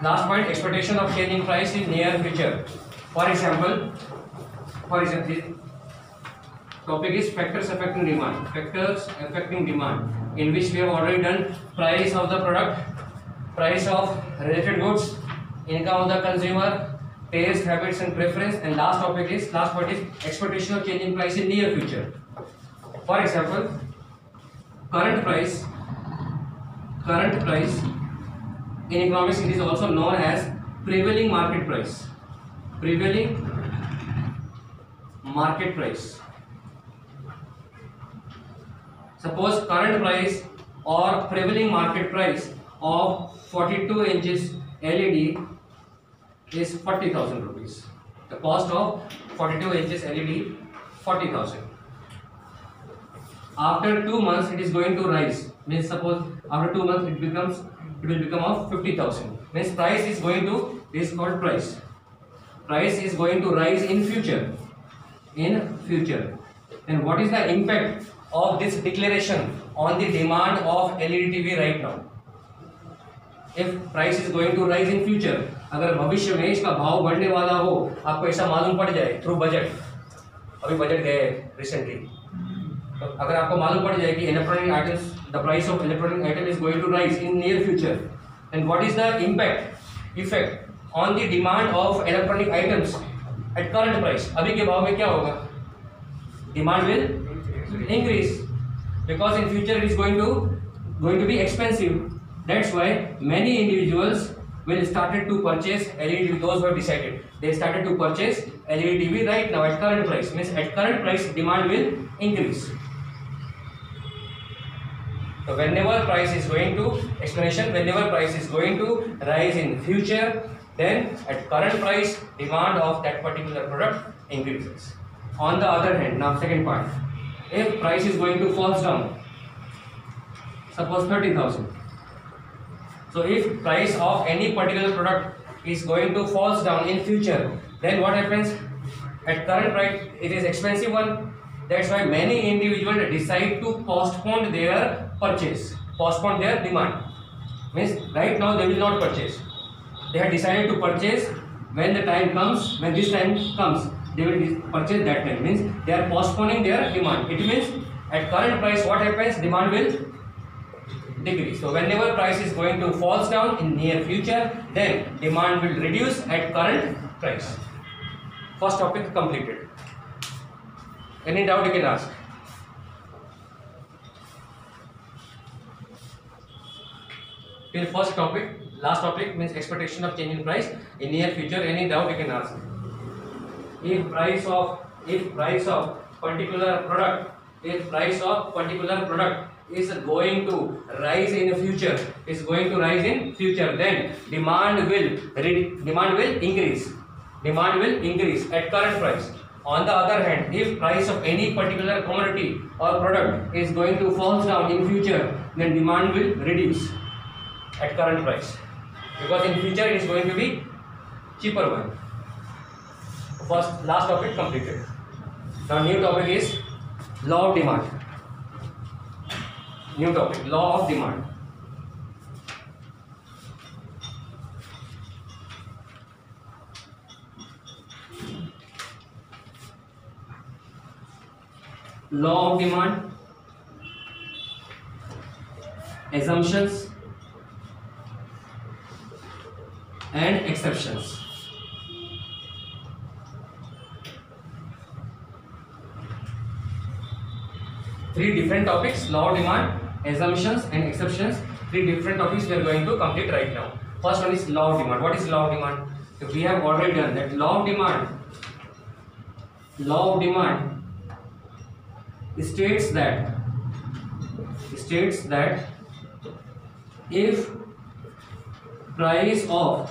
last point, expectation of change in price in near future. For example, topic is factors affecting demand. Factors affecting demand, in which we have already done price of the product, price of related goods, income of the consumer, taste, habits and preference, and last point is expectation of change in price in near future. For example, current price in economics, it is also known as prevailing market price. Prevailing market price. Suppose current price or prevailing market price of 42 inches LED is 40,000 rupees. The cost of 42 inches LED 40,000. After 2 months it is going to rise. Means suppose after 2 months it will become of 50,000. Means price is going to, this is called price. Price is going to rise in future. Then what is the impact of this declaration on the demand of LED TV right now? If price is going to rise in future, अगर भविष्य में इसका भाव बढ़ने वाला हो, आपको ऐसा मालूम पड़ जाए थ्रू बजट, अभी बजट गए रिसेंटली, तो अगर आपको मालूम पड़ जाए कि electronic items, the price of electronic item is going to rise in near future, and what is the effect on the demand of electronic items at current price? अभी के भाव में क्या होगा? Demand will increase, because in future it is going to be expensive. That's why many individuals will started to purchase LED TV. Those who have decided, they started to purchase LED TV right now at current price. Means at current price demand will increase. So whenever price is going to rise in future, then at current price demand of that particular product increases. On the other hand, now second point, if price is going to fall down, suppose 30,000. So if price of any particular product is going to fall down in future, then what happens? At current price it is expensive one. That's why many individuals decide to postpone their purchase, postpone their demand. Means right now they will not purchase. They have decided to purchase when the time comes, when this time comes, they will purchase that time. Means they are postponing their demand. It means at current price what happens? Demand will decrease. So whenever price is going to fall down in near future, then demand will reduce at current price. First topic completed. Any doubt you can ask? Till first topic, last topic means expectation of change in price in near future. Any doubt you can ask? If price of particular product is going to rise in future, then demand will increase at current price. On the other hand, if price of any particular commodity or product is going to fall down in future, then demand will reduce at current price, because in future it is going to be cheaper one. Last topic completed. Now new topic is law of demand. New topic, law of demand. Law of demand, assumptions and exceptions. Three different topics: law of demand, assumptions and exceptions. Three different topics we are going to complete right now. First one is law of demand. What is law of demand? So we have already done that. Law of demand states that if price of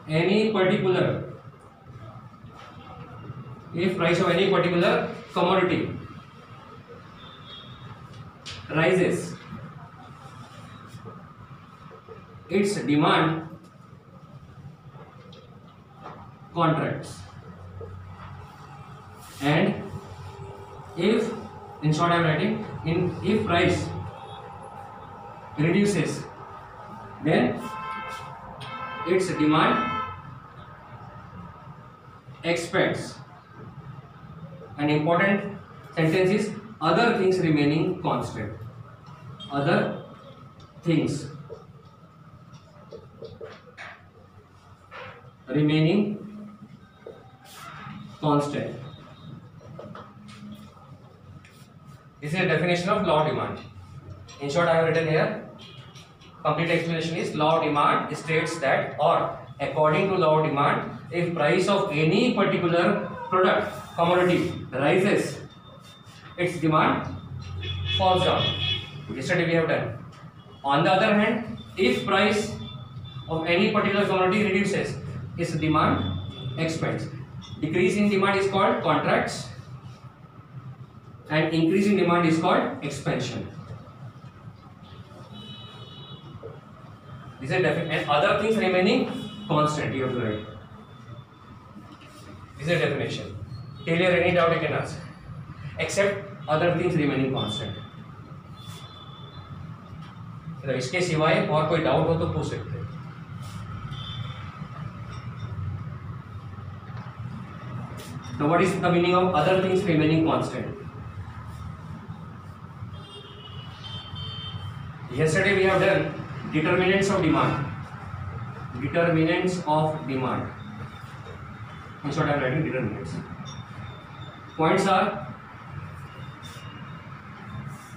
any particular commodity rises, its demand contracts, and if, in short I am writing, if price reduces, then its demand expands. An important sentence is other things remaining constant. Other things remaining constant. This is a definition of law of demand. In short, I have written here, complete explanation is law of demand states that, or according to law of demand, if price of any particular product, commodity rises, its demand falls down. Yesterday we have done. On the other hand, if price of any particular commodity reduces, its demand expands. Decrease in demand is called contracts, and increase in demand is called expansion. This is and other things remaining constant, you have to write. This is a definition. Till here any doubt you can ask. Except other things remaining constant. तो इसके सिवाय और कोई doubt हो तो पूछ सकते हैं. So what is the meaning of other things remaining constant? Yesterday we have done determinants of demand. Determinants of demand. In short, I am writing determinants. Points are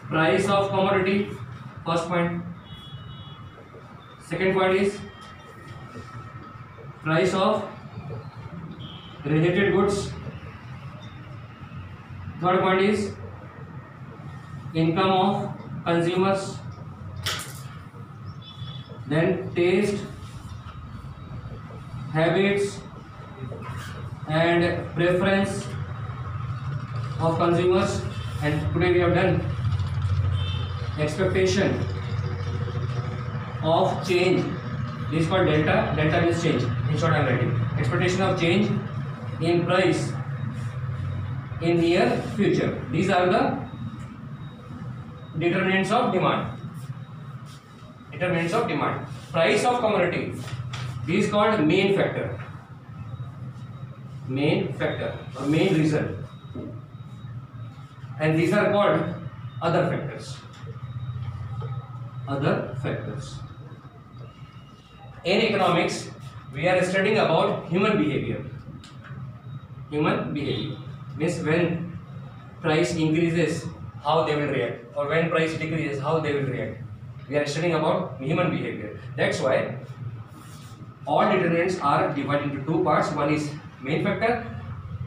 price of commodity. First point. Second point is price of related goods. Third point is income of consumers. Then taste, habits and preference of consumers. And today we have done expectation of change. This is called delta. Delta means change. In short, I am writing expectation of change in price in near future. These are the determinants of demand. Determinants of demand. Price of commodity. This is called main factor. Main factor or main reason. And these are called other factors. Other factors. In economics, we are studying about human behavior. Human behavior means when price increases, how they will react, or when price decreases, how they will react. We are studying about human behavior. That's why all determinants are divided into two parts. One is main factor,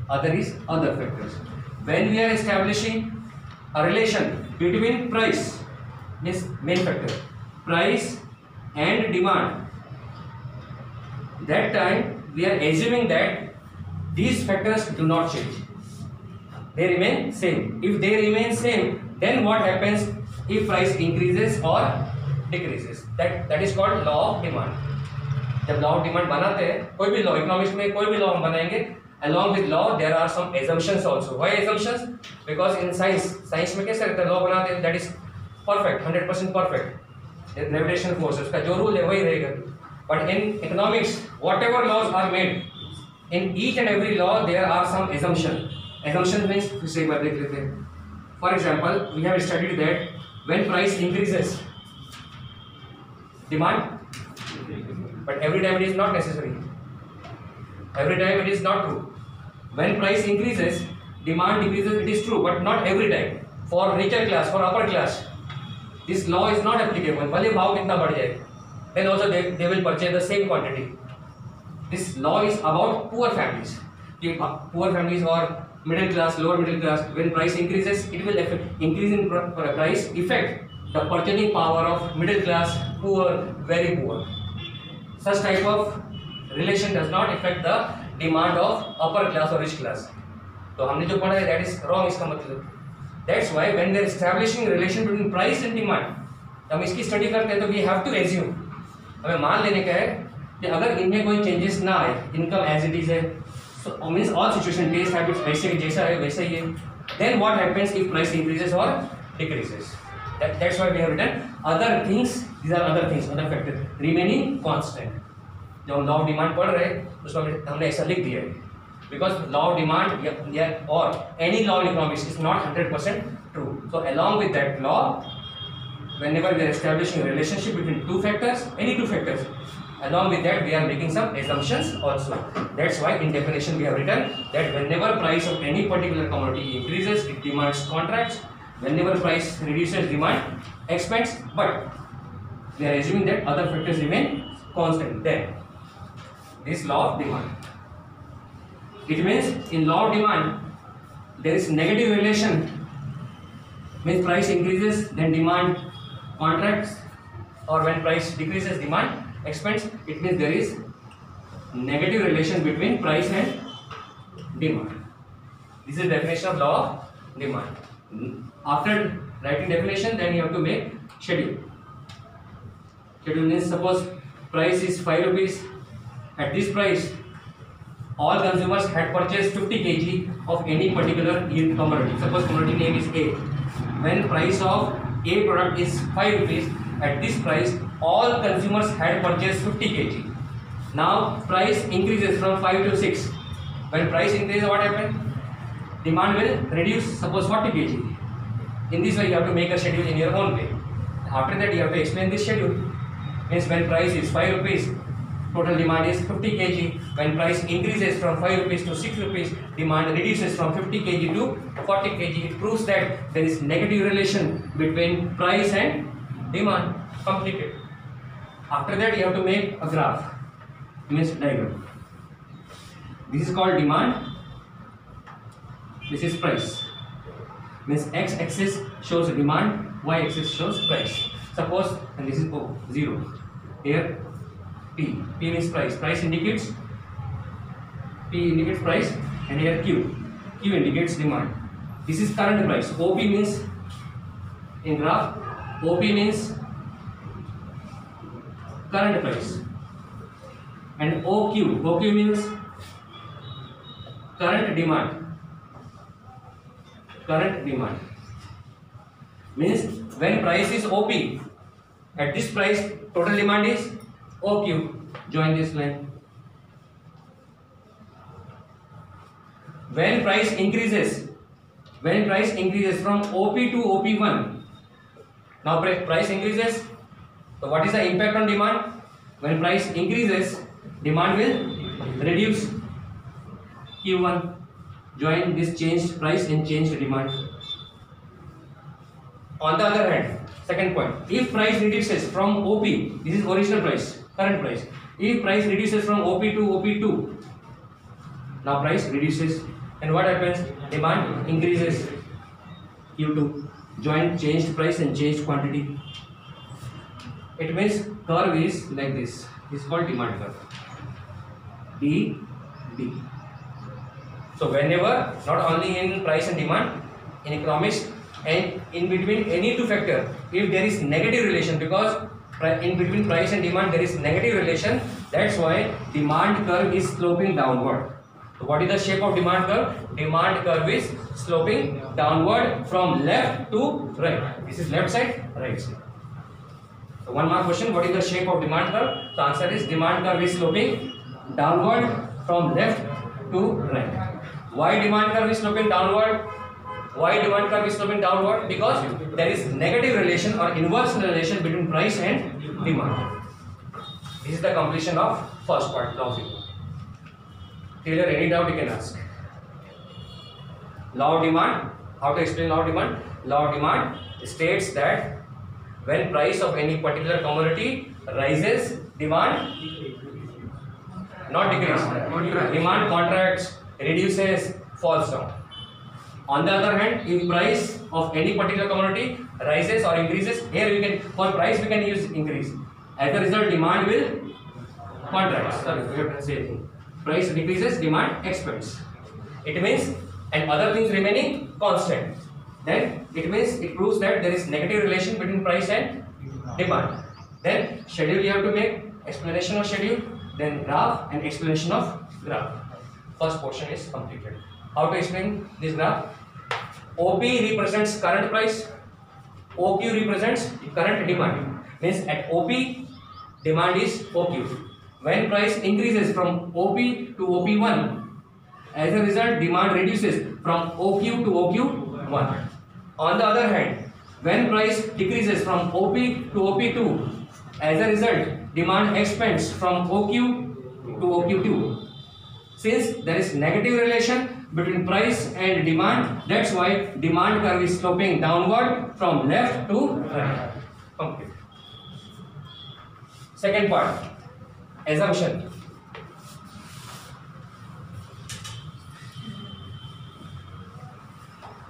other is other factors. When we are establishing a relation between price, means main factor, price and demand, that time we are assuming that these factors do not change. They remain same. If they remain same, then what happens if price increases or decreases? That is called law of demand. जब law of demand बनाते हैं, कोई भी law, economics में कोई भी law हम बनाएंगे, along with law there are some assumptions also. Why assumptions? Because in science में कैसे रहता है, law बनाते हैं that is perfect, 100% perfect. Gravitational force, उसका जो rule है वही रहेगा. But in economics, whatever laws are made, in each and every law there are some assumptions. Assumption means, for example, we have studied that when price increases, demand, but every time it is not necessary. Every time it is not true. When price increases, demand decreases, it is true, but not every time. For richer class, for upper class, this law is not applicable. भले भाव कितना बढ़ जाए, then also they will purchase the same quantity. This law is about poor families. Poor families or middle class, lower middle class, when price increases, it will affect, increase in price affect the purchasing power of middle class, poor, very poor. Such type of relation does not affect the demand of upper class or rich class. तो हमने जो पढ़ा है that is wrong इसका मतलब. That's why when they are establishing relation between price and demand, हम इसकी study करते हैं तो we have to assume, हमें मान लेने का है कि अगर इनमें कोई चेंजेस ना आए, इनकम एज इट इज है, so means all situation, taste habits वैसे जैसा है वैसा ही है, then what happens if price increases or decreases? That's why we have written other things. These are other things, other factors remaining constant. जब हम law of demand पढ़ रहे हैं उसमें हमने ऐसा लिख दिया है, because law of demand or any law in economics is not 100% true. So along with that law, whenever we are establishing a relationship between two factors, any two factors, along with that we are making some assumptions also. That's why in definition we have written that whenever price of any particular commodity increases, it demands contracts. Whenever price reduces, demand expands. But we are assuming that other factors remain constant. Then this law of demand. It means in law of demand there is negative relation, means price increases then demand contracts, or when price decreases demand expands. It means there is negative relation between price and demand. This is the definition of law of demand. After writing definition, then you have to make schedule. Schedule means suppose price is 5 rupees. At this price all consumers had purchased 50 kg of any particular commodity. Suppose commodity name is A. When price of A product is 5 rupees, at this price all consumers had purchased 50 kg. Now price increases from 5 to 6. When price increases, what happens? Demand will reduce, suppose 40 kg. In this way you have to make a schedule in your own way. After that you have to explain this schedule. Means when price is 5 rupees, total demand is 50 kg. When price increases from 5 rupees to 6 rupees, demand reduces from 50 kg to 40 kg. It proves that there is negative relation between price and demand. Completed. After that you have to make a graph, means diagram. This is called demand. This is price. Means x-axis shows demand, y-axis shows price. Suppose, and this is O, 0. Here P means price. Price indicates, P indicates price, and here Q indicates demand. This is current price. OP means, in graph, OP means current price, and OQ means current demand. Current demand means when price is OP, at this price total demand is OQ. Join this line. When price increases from OP to OP1, now price increases, so what is the impact on demand? When price increases, demand will reduce, Q1. Join this changed price and changed demand. On the other hand, second point, if price reduces from OP, this is original price, current price. If price reduces from OP to OP2, now price reduces, and what happens? Demand increases, Q2. Join changed price and changed quantity. It means curve is like this. This is called demand curve. D. So whenever, not only in price and demand, in economics, and in between any two factor, if there is negative relation, because in between price and demand there is negative relation, that's why demand curve is sloping downward. So what is the shape of demand curve? Demand curve is sloping downward from left to right. This is left side, right side. So one more question, what is the shape of demand curve? The answer is demand curve is sloping downward from left to right. Why demand curve is sloping downward? Why demand curve is sloping downward? Because there is negative relation or inverse relation between price and demand. This is the completion of first part, law of demand. Clear? Any doubt you can ask. Law of demand. How to explain law of demand? Law of demand states that when price of any particular commodity rises, demand not decrease. Demand contracts, reduces, falls down. On the other hand, if price of any particular commodity rises or increases, here we can, for price we can use increase. As a result, demand will contract. Sorry, we have to say anything. Price decreases, demand expands. It means, and other things remaining constant, then it means, it proves that there is negative relation between price and demand. Then schedule you have to make, explanation of schedule, then graph and explanation of graph. First portion is completed. How to explain this graph? OP represents current price, OQ represents current demand. Means at OP, demand is OQ. when price increases from OP to OP1, as a result, demand reduces from OQ to OQ1. On the other hand, when price decreases from OP to OP2, as a result, demand expands from OQ to OQ2. Since there is negative relation between price and demand, that's why demand curve is sloping downward from left to right. Complete. Second part, assumption.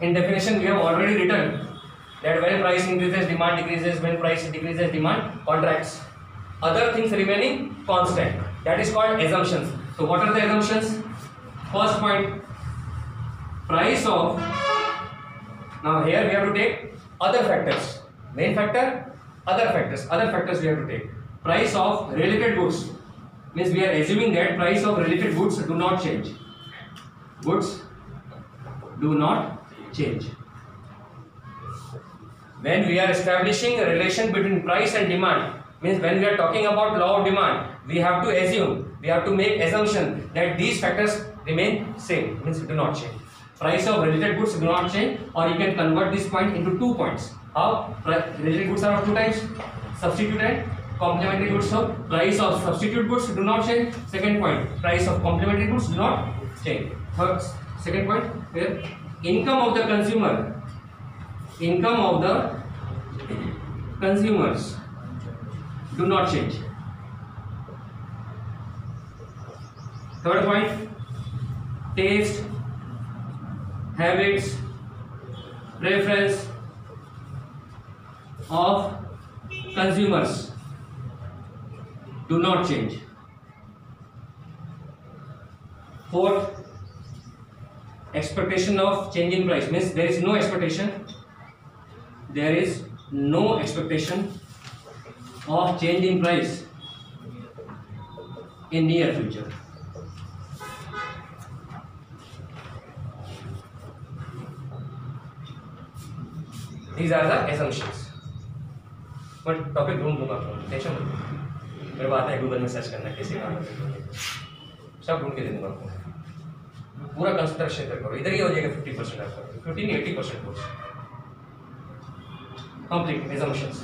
In definition, we have already written that when price increases, demand decreases. When price decreases, demand contracts. Other things remaining constant. That is called assumptions. So what are the assumptions? First point, price of. Now here we have to take other factors. Main factor, other factors. Other factors we have to take. Price of related goods. Means we are assuming that price of related goods do not change. Goods do not change. When we are establishing a relation between price and demand, means when we are talking about law of demand, we have to assume, we have to make assumption that these factors remain same, means do not change. Price of related goods do not change, or you can convert this point into 2 points. How? Related goods are of 2 types, substitute and complementary goods. So price of substitute goods do not change. Second point, price of complementary goods do not change. Second point here, income of the consumer, income of the consumers do not change. Third point, taste, habits, preference of consumers do not change. Fourth, expectation of change in price, means there is no expectation, there is no expectation of change in price in near future. These are the assumptions. But topic ढूंढ दूंगा आपको, tension मत लो, मेरे को आता है Google में search करना कैसे काम सब ढूंढ के दे दूंगा आपको। पूरा कंस्ट्रक्शन करो, इधर ही हो जाएगा 50% आपका, 15-80% course. Complete assumptions.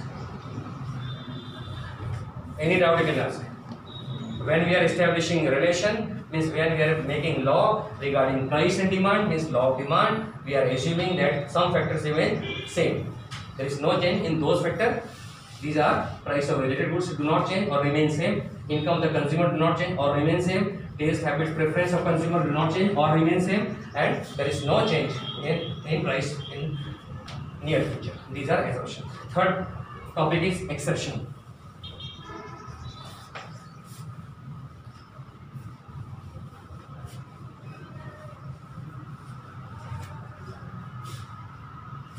Any doubt you can ask. When we are establishing relation, means when we are making law regarding price and demand, means law of demand, we are assuming that some factors remain same. There is no change in those factors. These are price of related goods do not change or remain same. Income of the consumer do not change or remain same. Taste, habits, preference of consumer do not change or remain same. And there is no change in price in near future. These are assumptions. Third topic is exception.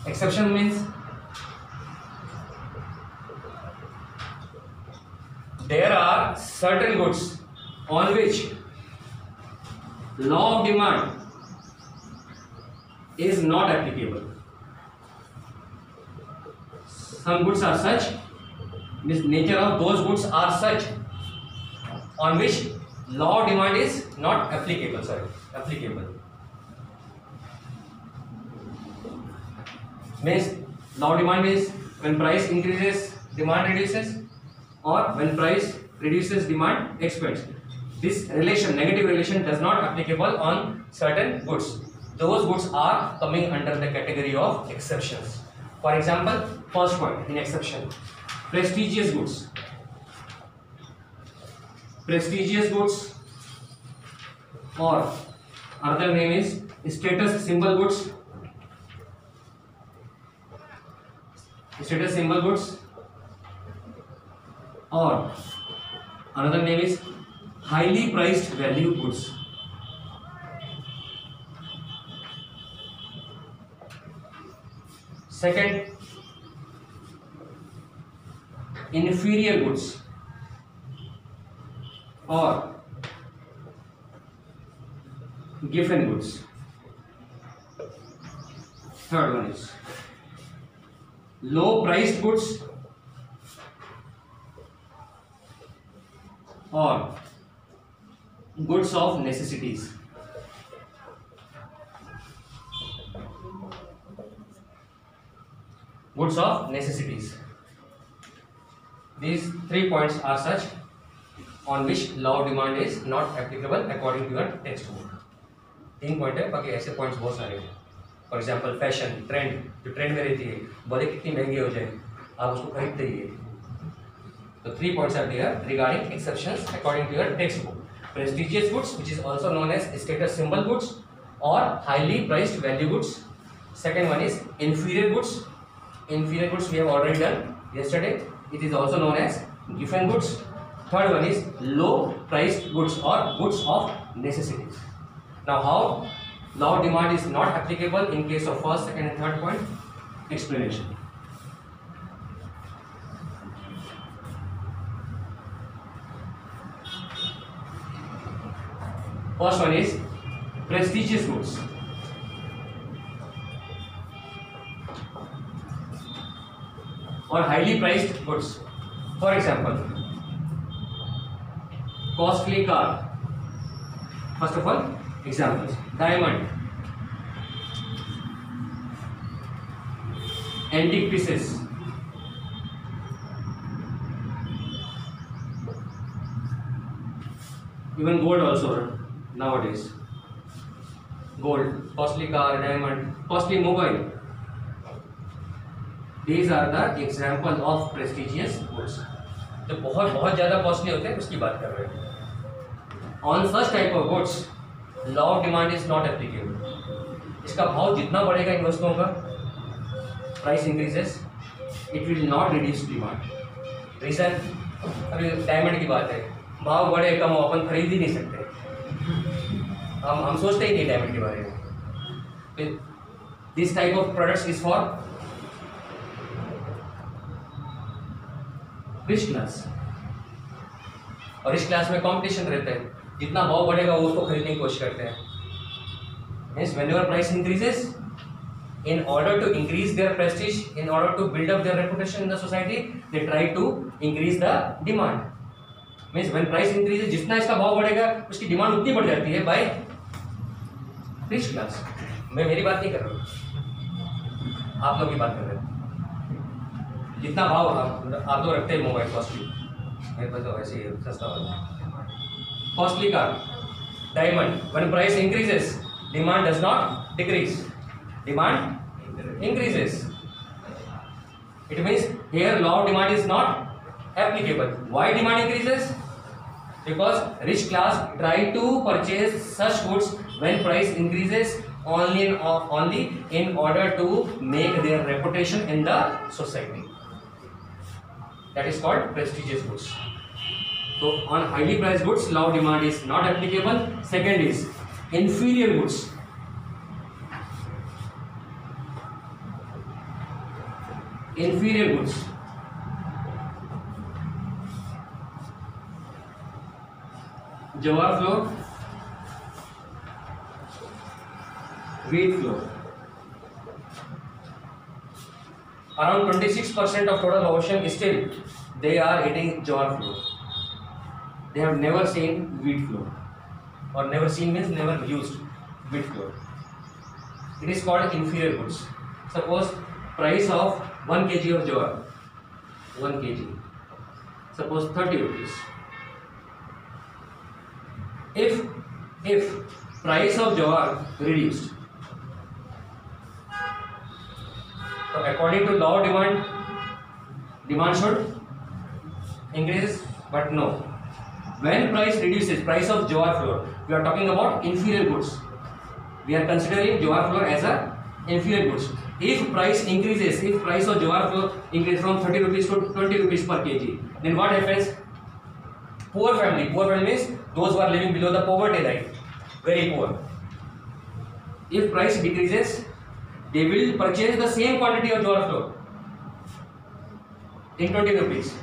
Exception means there are certain goods on which law of demand is not applicable. Some goods are such, means nature of those goods are such on which law of demand is not applicable. Applicable means law of demand means when price increases, demand reduces, or when price reduces, demand expands. This relation, negative relation, does not applicable on certain goods. Those goods are coming under the category of exceptions. For example, first point in exception, prestigious goods. Prestigious goods, or another name is status symbol goods. Status symbol goods, or another name is highly priced value goods. Second, inferior goods, or given goods. Third one is low priced goods, or goods of necessities. Goods of necessities. These 3 points are such on which law of demand is not applicable according to your textbook. 3 point है, बाकी ऐसे points बहुत सारे हैं. For example fashion, trend, जो trend में रहती है, भले कितनी महंगी हो जाए आप उसको खरीदते ही है. तो 3 points are there regarding exceptions according to your textbook. Prestigious goods, which is also known as status symbol goods or highly priced value goods. Second one is inferior goods. Inferior goods we have already done yesterday. It is also known as giffen goods. Third one is low priced goods or goods of necessities. Now how law of demand is not applicable in case of first, second and third point? Explanation. First one is prestigious goods. Or highly priced goods. For example, costly car. First of all, examples: diamond, antique pieces, even gold also nowadays. Gold, costly car, diamond, costly mobile. These are the example of prestigious goods. जो बहुत बहुत ज़्यादा costly होते हैं उसकी बात कर रहे हैं. On such type of goods law of demand is not applicable. इसका भाव जितना बढ़ेगा इन वस्तुओं का, price increases, it will not reduce demand. Reason, अभी डायमंड की बात है, भाव बढ़े कम हो अपन खरीद ही नहीं सकते. हम सोचते ही नहीं डायमंड के बारे में. This type of products is for rich class. और रिच क्लास में कंपटीशन रहता है, जितना भाव बढ़ेगा वो उसको खरीदने की कोशिश करते हैं. Means whenever price increases, in order to increase their prestige, in order to build up their reputation in the society, they try to increase the demand. Means when price increases, जितना इसका भाव बढ़ेगा उसकी डिमांड उतनी बढ़ जाती है by rich class. मैं मेरी बात नहीं कर रहा हूँ, आप लोग की बात कर रहे हैं. जितना भाव आप लोग रखते हैं मोबाइल कॉस्टली, मेरे पास तो वैसे ही सस्ता वाला. Costly car, diamond, when price increases, demand does not decrease, demand increases. It means here law of demand is not applicable. Why demand increases? Because rich class try to purchase such goods when price increases only in order to make their reputation in the society. That is called prestigious goods. So on highly priced goods law of demand is not applicable. Second is inferior goods. Inferior goods, jawar flour, wheat flour. Around 26% of total ocean still they are eating jawar flour. They have never seen wheat flour, or never seen means never used wheat flour. It is called inferior goods. Suppose price of 1 kg of jawar, 1 kg, suppose 30 rupees. If price of jawar reduced, so according to law of demand, demand should increase, but no. When price reduces, price of jawar flour, we are talking about inferior goods. We are considering jawar flour as a inferior goods. If price increases, if price of jawar flour increases from 30 rupees to 20 rupees per kg, then what happens? Poor family means those who are living below the poverty line, very poor. If price decreases, they will purchase the same quantity of jawar flour in 20 rupees,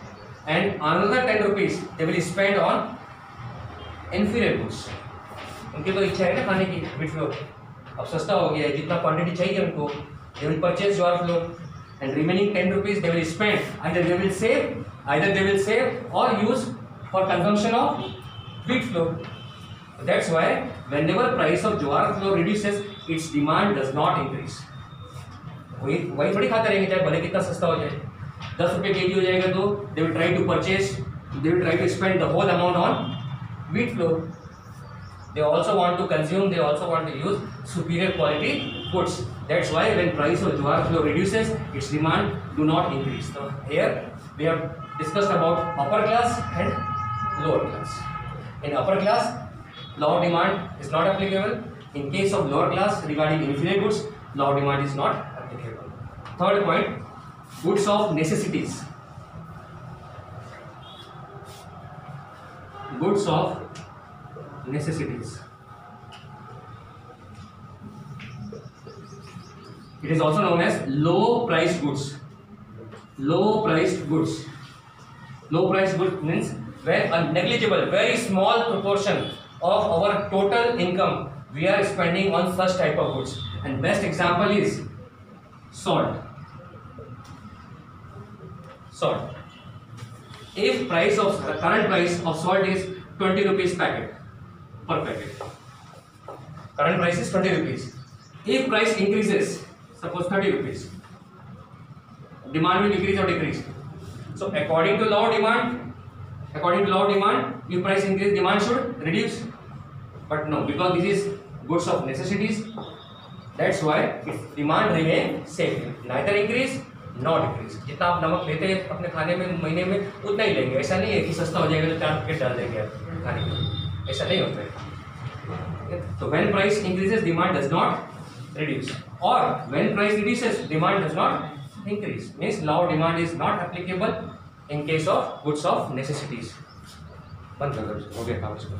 and another 10 rupees they will spend on inferior goods. उनकी तो इच्छा है ना खाने की wheat flour, अब सस्ता हो गया है, जितना क्वांटिटी चाहिए उनको, they will purchase jawar flour, and remaining 10 rupees they will spend, either they will save or use for consumption of wheat flour. That's why whenever price of jowar flour reduces, its demand does not increase. वही थोड़ी खाते रहेंगे चाहे भले कितना सस्ता हो जाए, 10 रुपये केजी हो जाएगा तो they will try to purchase, they will try to spend the whole amount on wheat flour. They also want to consume, they also want to use superior quality goods. That's why when price of jowar flour reduces, its demand do not increase. So here we have discussed about upper class and lower class. In upper class, law of demand is not applicable. In case of lower class, regarding inferior goods, law of demand is not applicable. Third point, goods of necessities. Goods of necessities. It is also known as low priced goods. Low priced goods. Low priced goods means when a negligible, very small proportion of our total income we are spending on such type of goods. And best example is salt. Salt. If current price of salt is 20 rupees packet per packet. Current price is 20 rupees. If price increases, suppose 30 rupees, demand will increase or decrease. So according to law of demand, if price increase, demand should reduce. But no, because this is goods of necessities, that's why its demand remain same, neither increase nor decrease. जितना आप नमक लेते हैं अपने खाने में महीने में उतना ही लेंगे. ऐसा नहीं है कि सस्ता हो जाएगा तो 4 पैकेट डाल देंगे आप खाने में. ऐसा नहीं होता है. So when price increases, demand does not reduce, or when price reduces, demand does not increase. Means law of demand is not applicable in case of goods of necessities. बंद कर दो, हो गया काम इसको.